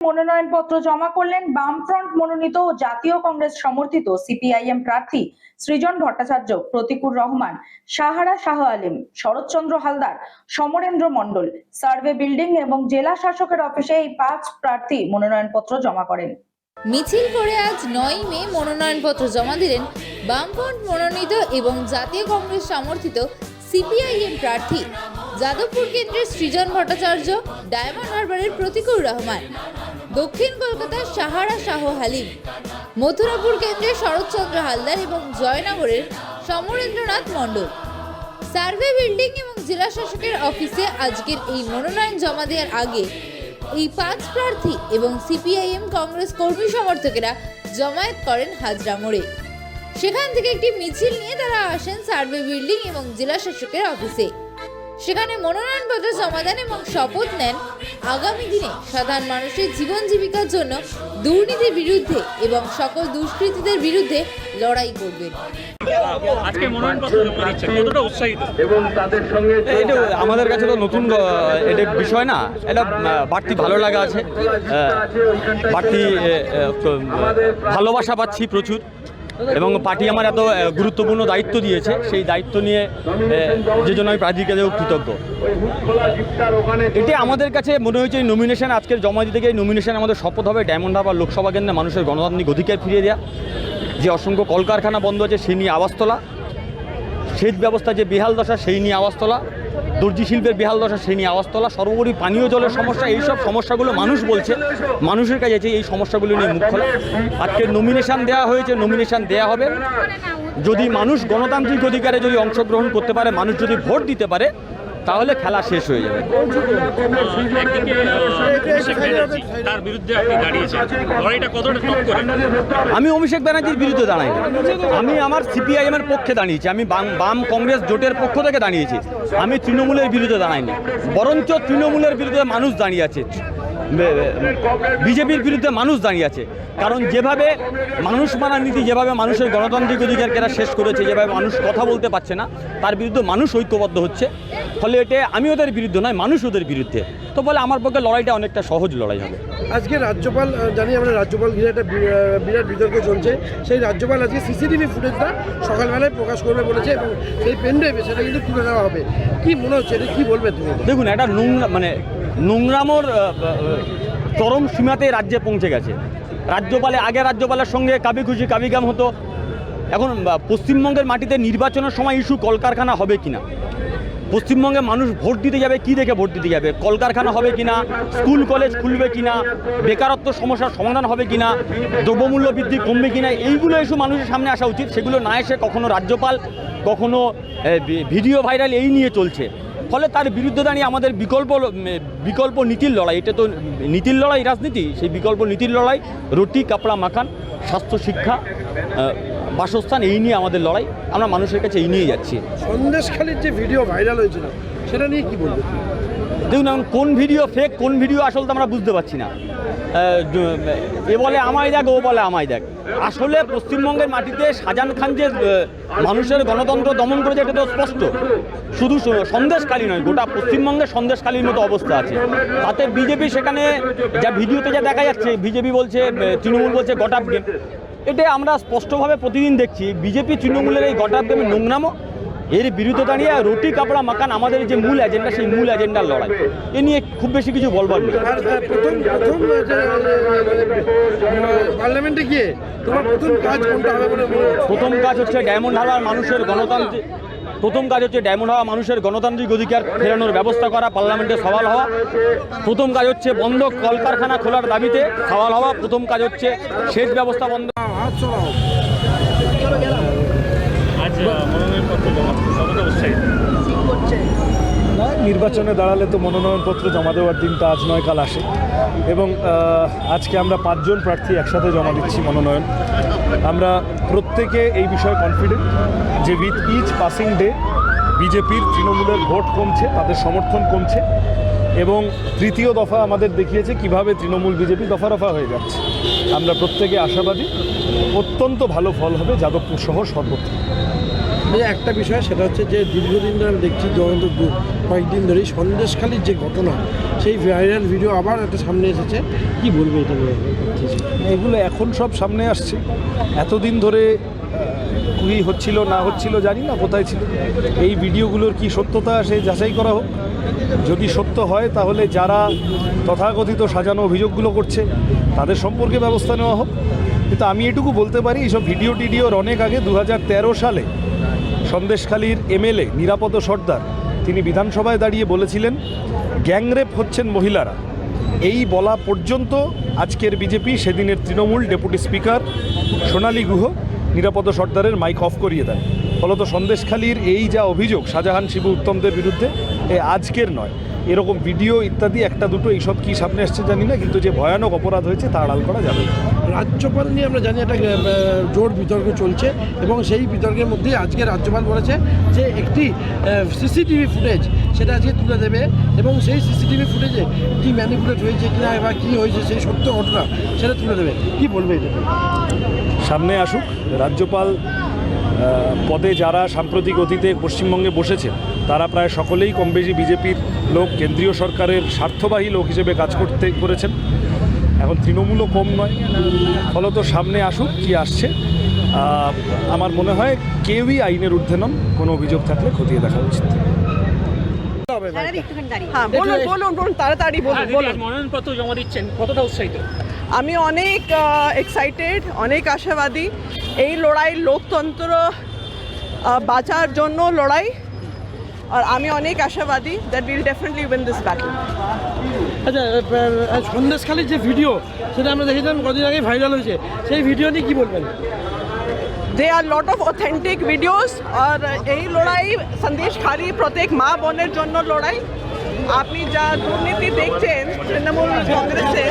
মনোনয়নপত্র জমা করলেন বামফ্রন্ট মনোনীত ও জাতীয় কংগ্রেস সমর্থিত সিপিআইএম প্রার্থী সৃজন ভট্টাচার্য, প্রতিকুর রহমান, সাহারা শাহ আলিম, শরৎচন্দ্র হালদার, সমরেন্দ্র মণ্ডল। সার্ভে বিল্ডিং এবং জেলা শাসকের অফিসে এই 5 প্রার্থী মনোনয়নপত্র জমা করেন। মিছিল করে আজ 9 মে মনোনয়নপত্র জমা দিলেন বামফ্রন্ট মনোনীত এবং জাতীয় কংগ্রেস সমর্থিত সিপিআইএম প্রার্থী যাদবপুর কেন্দ্রের সৃজন ভট্টাচার্য, ডায়মন্ড হারবারের প্রতিকুর রহমান, দক্ষিণ কলকাতার সাহারা শাহ হালিম, মথুরাপুর কেন্দ্রের শরৎচন্দ্র হালদার এবং জয়নগরের সমরেন্দ্রনাথ মণ্ডল। সার্ভে বিল্ডিং এবং জেলা শাসকের অফিসে আজকের এই মনোনয়ন জমা দেওয়ার আগে এই 5 প্রার্থী এবং সিপিআইএম কংগ্রেস কর্মী সমর্থকেরা জমায়েত করেন হাজরা মোড়ে। সেখান থেকে একটি মিছিল নিয়ে তারা আসেন সার্ভে বিল্ডিং এবং জেলা শাসকের অফিসে। সেখানে মনোনয়নপত্র জমা দেন এবং শপথ নেন আগামী দিনে সাধারণ মানুষের জীবন জীবিকার জন্য দুর্নীতির বিরুদ্ধে এবং সকল দুষ্কৃতীদের বিরুদ্ধে লড়াই করবেন। আজকে মনোনয়নপত্র জমা দিচ্ছে, কতটা উৎসাহিত? এবং তাদের সঙ্গে এটা আমাদের কাছে তো নতুন এটা বিষয় না, এটা বাড়তি ভালো লাগা আছে, বাড়তি ভালোবাসা পাচ্ছি প্রচুর। এবং পার্টি আমার এত গুরুত্বপূর্ণ দায়িত্ব দিয়েছে, সেই দায়িত্ব নিয়ে যে জন্য আমি প্রার্থীর কাছেও কৃতজ্ঞ। এটি আমাদের কাছে মনে হয়েছে নমিনেশন আজকের জমা দিতে গিয়ে নমিনেশন আমাদের শপথ হবে ডায়মন্ড হারবার লোকসভা কেন্দ্রে মানুষের গণতান্ত্রিক অধিকার ফিরিয়ে দেওয়া, যে অসংখ্য কলকারখানা বন্ধ আছে সেই নিয়ে আওয়াজ তোলা, সেচ ব্যবস্থা যে বেহাল দশা সেই নিয়ে আওয়াজ তোলা, দর্জি শিল্পের বেহাল দশা সেই নিয়ে আওয়াজ তোলা, সর্বোপরি পানীয় জলের সমস্যা, এইসব সমস্যাগুলো মানুষ বলছে, মানুষের কাছে আছে এই সমস্যাগুলো নিয়ে মুখ খোলা। আজকে নমিনেশন দেওয়া হয়েছে, নমিনেশন দেওয়া হবে। যদি মানুষ গণতান্ত্রিক অধিকারে যদি অংশগ্রহণ করতে পারে, মানুষ যদি ভোট দিতে পারে, তাহলে খেলা শেষ হয়ে যাবে। তার বিরুদ্ধে আপনি দাঁড়িয়েছেন, লড়াইটা কতটা টপ করেন? আমি অভিষেক ব্যানার্জির বিরুদ্ধে দাঁড়াই, আমি আমার সিপিআইএম এর পক্ষে দাঁড়িয়েছি, আমি বাম কংগ্রেস জোটের পক্ষ থেকে দাঁড়িয়েছি, আমি তৃণমূলের বিরুদ্ধে দাঁড়াইনি। বরঞ্চ তৃণমূলের বিরুদ্ধে মানুষ দাঁড়িয়ে আছে, বিজেপির বিরুদ্ধে মানুষ দাঁড়িয়ে আছে। কারণ যেভাবে মানুষ মানার নীতি, যেভাবে মানুষের গণতান্ত্রিক অধিকারকে এরা শেষ করেছে, যেভাবে মানুষ কথা বলতে পারছে না, তার বিরুদ্ধে মানুষ ঐক্যবদ্ধ হচ্ছে। ফলে এটা আমি ওদের বিরুদ্ধে নয়, মানুষ ওদের বিরুদ্ধে। তো বলে আমার পক্ষে লড়াইটা অনেকটা সহজ লড়াই হবে। আজকে রাজ্যপাল, জানি আমরা রাজ্যপাল ঘিরে একটা বিরাট বিতর্ক চলছে, সেই রাজ্যপাল আজকে সিসিটিভি ফুটেজটা সকালবেলায় প্রকাশ করবে বলেছে এবং সেই পেনড্রাইভে সেটা কিন্তু তুলে দেওয়া হবে। কি মনে হচ্ছে, এটা কী বলবে তুমি? দেখুন, একটা নোংরামোর চরম সীমাতে রাজ্যে পৌঁছে গেছে। আগে রাজ্যপালের সঙ্গে কাবি খুশি কাবি গাম হতো, এখন পশ্চিমবঙ্গের মাটিতে নির্বাচনের সময় ইস্যু কলকারখানা হবে কিনা, পশ্চিমবঙ্গে মানুষ ভোট দিতে যাবে, কি দেখে ভোট দিতে যাবে, কলকারখানা হবে কিনা, স্কুল কলেজ খুলবে কিনা, বেকারত্ব সমস্যার সমাধান হবে কিনা, দ্রব্যমূল্য বৃদ্ধি কমবে কিনা, এইগুলো ইস্যু মানুষের সামনে আসা উচিত। সেগুলো না এসে কখনো রাজ্যপাল, কখনো ভিডিও ভাইরাল এই নিয়ে চলছে। ফলে তার বিরুদ্ধে দাঁড়িয়ে আমাদের বিকল্প নীতির লড়াই, এটা তো নীতির লড়াই রাজনীতি, সেই বিকল্প নীতির লড়াই, রুটি কাপড়া মাখান, স্বাস্থ্য শিক্ষা, বাসস্থান, এই নিয়ে আমাদের লড়াই। আমরা মানুষের কাছে এই নিয়ে যাচ্ছি। সন্দেশখালীর যে ভিডিও ভাইরাল হয়েছিল সেটা নিয়ে কি বলবো? দেখুন, এখন কোন ভিডিও ফেক, কোন ভিডিও আসল তো আমরা বুঝতে পারছি না। এ বলে আমায় দেখ, ও বলে আমায় দেখ। আসলে পশ্চিমবঙ্গের মাটিতে শাহজাহান খান যে মানুষের গণতন্ত্র দমন করেছে, এটা তো স্পষ্ট। শুধু সন্দেশখালী নয়, গোটা পশ্চিমবঙ্গের সন্দেশখালীর মতো অবস্থা আছে। তাতে বিজেপি, সেখানে যা ভিডিওতে যা দেখা যাচ্ছে, বিজেপি বলছে, তৃণমূল বলছে গট আপ গেম। এটা আমরা স্পষ্টভাবে প্রতিদিন দেখছি। বিজেপি তৃণমূলের এই গট আপ গেমের নোংরামো, এর বিরুদ্ধে দাঁড়িয়ে রুটি কাপড়া মাকান আমাদের যে মূল এজেন্ডা, সেই মূল এজেন্ডার লড়াই। এ নিয়ে খুব বেশি কিছু বলবার নেই। পার্লামেন্টে গিয়ে তোমার প্রথম কাজ কোনটা হবে বলে মনে হচ্ছে? প্রথম কাজ হচ্ছে ডায়মন্ড হারবার মানুষের গণতান্ত্রিক, প্রথম কাজ হচ্ছে ডায়মন্ড হারবার মানুষের গণতান্ত্রিক অধিকার ফেরানোর ব্যবস্থা করা, পার্লামেন্টে সওয়াল হওয়া। প্রথম কাজ হচ্ছে বন্ধ কলকারখানা খোলার দাবিতে সওয়াল হওয়া। প্রথম কাজ হচ্ছে সেচ ব্যবস্থা বন্ধ। আজ মনোনয়নপত্র জমা কতটা উৎসাহিত? নির্বাচনে দাঁড়ালে তো মনোনয়নপত্র জমা দেওয়ার দিনটা আজ নয় কাল আসে, এবং আজকে আমরা 5 জন প্রার্থী একসাথে জমা দিচ্ছি মনোনয়ন। আমরা প্রত্যেকে এই বিষয়ে কনফিডেন্ট যে উইথ ইচ পাসিং ডে বিজেপির, তৃণমূলের ভোট কমছে, তাদের সমর্থন কমছে, এবং তৃতীয় দফা আমাদের দেখিয়েছে কিভাবে তৃণমূল বিজেপি দফা রফা হয়ে যাচ্ছে। আমরা প্রত্যেকে আশাবাদী অত্যন্ত ভালো ফল হবে যাদবপুর সহ সর্বত্র। একটা বিষয়, সেটা হচ্ছে যে দীর্ঘদিন ধরে দেখছি কয়েকদিন ধরেই সন্দেশখালীর যে ঘটনা, সেই ভাইরাল ভিডিও আবার একটা সামনে এসেছে, কি বলবে এটা নিয়ে? এগুলো এখন সব সামনে আসছে, এতদিন ধরে কি হচ্ছিল না হচ্ছিল জানি না, কোথায় ছিল। এই ভিডিওগুলোর কি সত্যতা সে যাচাই করা হোক। যদি সত্য হয় তাহলে যারা তথাকথিত সাজানো অভিযোগগুলো করছে তাদের সম্পর্কে ব্যবস্থা নেওয়া হোক। কিন্তু আমি এটুকু বলতে পারি, এইসব ভিডিও টিডিওর অনেক আগে 2013 সালে সন্দেশখালীর এমএলএ নিরাপদ সর্দার তিনি বিধানসভায় দাঁড়িয়ে বলেছিলেন গ্যাংরেপ হচ্ছেন মহিলারা। এই বলা পর্যন্ত আজকের বিজেপি সেদিনের তৃণমূল ডেপুটি স্পিকার সোনালী গুহ নিরাপদ সর্দারের মাইক অফ করিয়ে দেন। ফলত সন্দেশখালীর এই যা অভিযোগ শাহজাহান শিবু উত্তমদের বিরুদ্ধে, এ আজকের নয়। এরকম ভিডিও ইত্যাদি একটা দুটো এইসব কী সামনে আসছে জানি না, কিন্তু যে ভয়ানক অপরাধ হয়েছে তা আড়াল করা যাবে না। রাজ্যপাল নিয়ে আমরা জানি একটা জোর বিতর্ক চলছে এবং সেই বিতর্কের মধ্যে আজকে রাজ্যপাল বলেছে যে একটি সিসিটিভি ফুটেজ সেটা আজকে তুলে দেবে এবং সেই সিসিটিভি ফুটেজে কী ম্যানিপুলেট হয়েছে কিনা বা কী হয়েছে সেই সত্য ঘটনা সেটা তুলে দেবে। কি বলবে এটা? সামনে আসুক। রাজ্যপাল পদে যারা সাম্প্রতিক অতীতে পশ্চিমবঙ্গে বসেছেন তারা প্রায় সকলেই কম বেশি বিজেপির লোক, কেন্দ্রীয় সরকারের স্বার্থবাহী লোক হিসেবে কাজ করেছেন। এখন তৃণমূলও কম নয়। ফলত সামনে আসুক, কি আসছে। আমার মনে হয় কেউই আইনের ঊর্ধ্বে নন, কোনো অভিযোগ থাকলে খতিয়ে দেখা উচিত। হ্যাঁ, বলুন তাড়াতাড়ি বলুন। মনোনয়নপত্র জমা দিচ্ছেন, কতটা উৎসাহিত? আমি অনেক এক্সাইটেড, অনেক আশাবাদী। এই লড়াই লোকতন্ত্র বাঁচার জন্য লড়াই, আর আমি অনেক আশাবাদী that will definitely win this battle. আচ্ছা, সন্দেশখালীর যে ভিডিও সেটা আমরা দেখেছিলাম কদিন আগে ভাইরাল হয়েছে, সেই ভিডিও নিয়ে কী বলবেন? দে আর লট অফ অথেন্টিক ভিডিওস। আর এই লড়াই সন্দেশখালী প্রত্যেক মা বোনের জন্য লড়াই। আপনি যা দুর্নীতি দেখছেন তৃণমূল কংগ্রেসের,